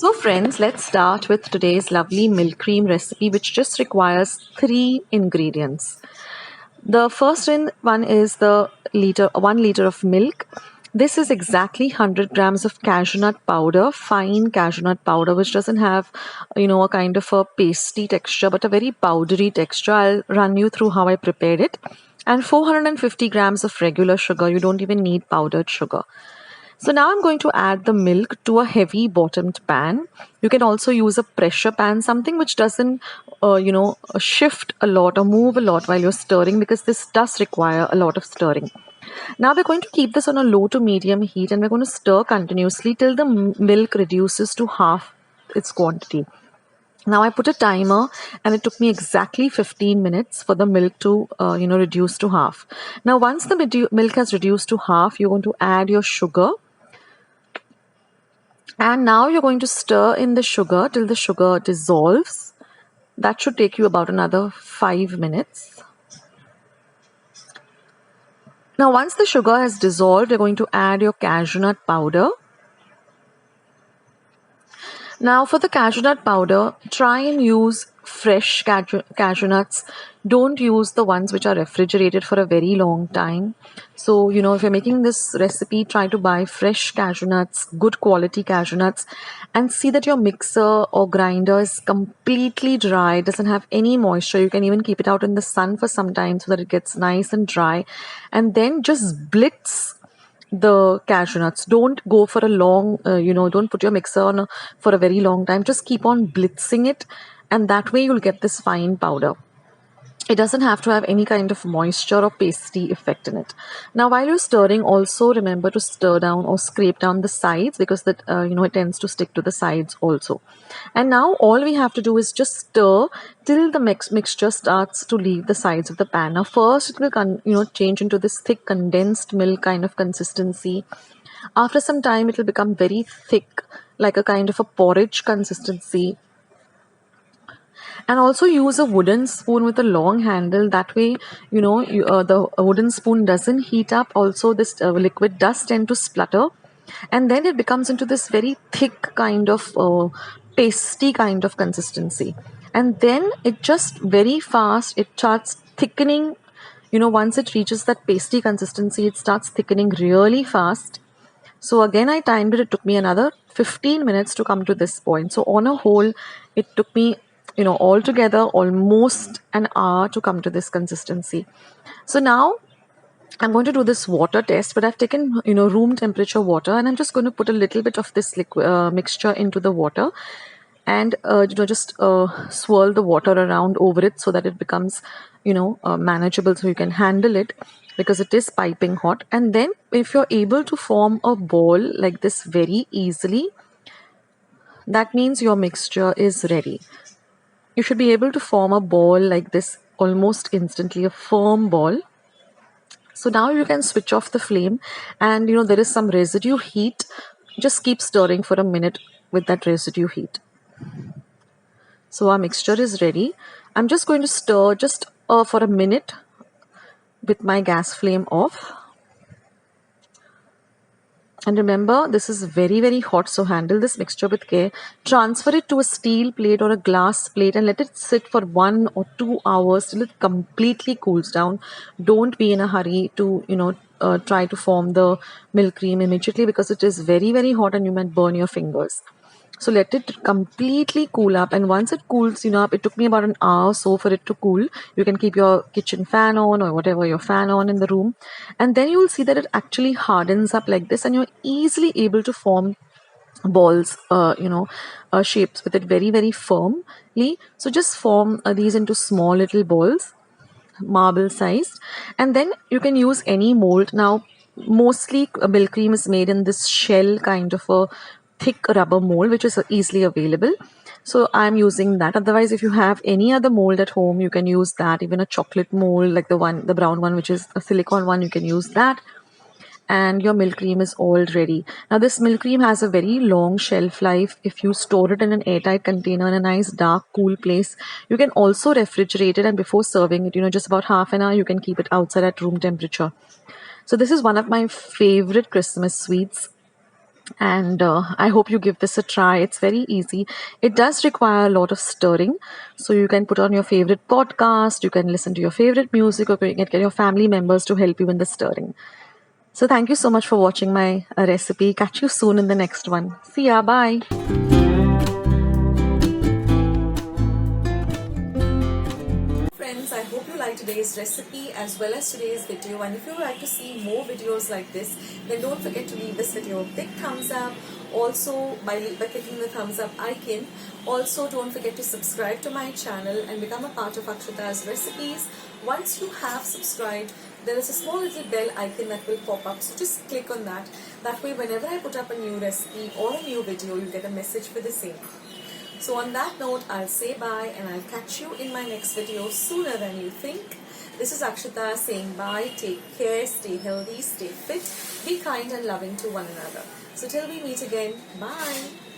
So friends, let's start with today's lovely milk cream recipe, which just requires 3 ingredients. The first one is the 1 liter of milk. This is exactly 100 grams of cashew nut powder, fine cashew nut powder, which doesn't have, a kind of a pasty texture, but a very powdery texture. I'll run you through how I prepared it. And 450 grams of regular sugar. You don't even need powdered sugar. So now I'm going to add the milk to a heavy bottomed pan. You can also use a pressure pan, something which doesn't, shift a lot or move a lot while you're stirring, because this does require a lot of stirring. Now we're going to keep this on a low to medium heat, and we're going to stir continuously till the milk reduces to half its quantity. Now I put a timer, and it took me exactly 15 minutes for the milk to reduce to half. Now once the milk has reduced to half, you're going to add your sugar. And now you're going to stir in the sugar till the sugar dissolves. That should take you about another 5 minutes. Now once the sugar has dissolved, you're going to add your cashew nut powder. Now for the cashew nut powder, try and use fresh cashew nuts. Don't use the ones which are refrigerated for a very long time. So, if you're making this recipe, try to buy fresh cashew nuts, good quality cashew nuts, and see that your mixer or grinder is completely dry, doesn't have any moisture. You can even keep it out in the sun for some time so that it gets nice and dry. And then just blitz the cashew nuts. Don't go for a long, don't put your mixer on for a very long time. Just keep on blitzing it, and that way you'll get this fine powder. It doesn't have to have any kind of moisture or pasty effect in it. Now while you're stirring, also remember to stir down or scrape down the sides, because that it tends to stick to the sides also. And now all we have to do is just stir till the mixture starts to leave the sides of the pan. Now first it will change into this thick condensed milk kind of consistency. After some time it will become very thick, like a kind of a porridge consistency. And also use a wooden spoon with a long handle. That way, the wooden spoon doesn't heat up. Also, this liquid does tend to splutter. And then it becomes into this very thick kind of pasty kind of consistency. And then it just very fast, it starts thickening. Once it reaches that pasty consistency, it starts thickening really fast. So again, I timed it. It took me another 15 minutes to come to this point. So on a whole, it took me altogether almost an hour to come to this consistency. So now I'm going to do this water test, but I've taken room temperature water, and I'm just going to put a little bit of this liquid mixture into the water, and just swirl the water around over it so that it becomes manageable, so you can handle it, because it is piping hot. And then if you're able to form a ball like this very easily, that means your mixture is ready. You should be able to form a ball like this almost instantly, a firm ball. So now you can switch off the flame, and there is some residue heat. Just keep stirring for a minute with that residue heat. So our mixture is ready. I'm just going to stir just for a minute with my gas flame off. And remember, this is very, very hot, so handle this mixture with care. Transfer it to a steel plate or a glass plate and let it sit for 1 or 2 hours till it completely cools down. Don't be in a hurry to, try to form the milk cream immediately, because it is very, very hot and you might burn your fingers. So let it completely cool up, and once it cools up, it took me about an hour or so for it to cool. You can keep your kitchen fan on or whatever your fan on in the room, and then you will see that it actually hardens up like this, and you're easily able to form balls, shapes with it very, very firmly. So just form these into small little balls, marble sized, and then you can use any mold. Now mostly milk cream is made in this shell kind of a thick rubber mold, which is easily available. So I'm using that. Otherwise, if you have any other mold at home, you can use that. Even a chocolate mold, like the brown one, which is a silicone one, you can use that. And your milk cream is all ready. Now this milk cream has a very long shelf life if you store it in an airtight container in a nice dark cool place. You can also refrigerate it, and before serving it, just about half an hour, you can keep it outside at room temperature. So this is one of my favorite Christmas sweets. and I hope you give this a try. It's very easy. It does require a lot of stirring, so you can put on your favorite podcast, you can listen to your favorite music, or you can get your family members to help you in the stirring. So thank you so much for watching my recipe. Catch you soon in the next one. See ya. Bye. Friends, I hope you liked today's recipe as well as today's video, and if you would like to see more videos like this, then don't forget to leave this video a big thumbs up. Also, by clicking the thumbs up icon. Also, don't forget to subscribe to my channel and become a part of Akshita's recipes. Once you have subscribed, there is a small little bell icon that will pop up, so just click on that. That way, whenever I put up a new recipe or a new video, you'll get a message for the same. So on that note, I'll say bye and I'll catch you in my next video sooner than you think. This is Akshita saying bye, take care, stay healthy, stay fit, be kind and loving to one another. So till we meet again, bye.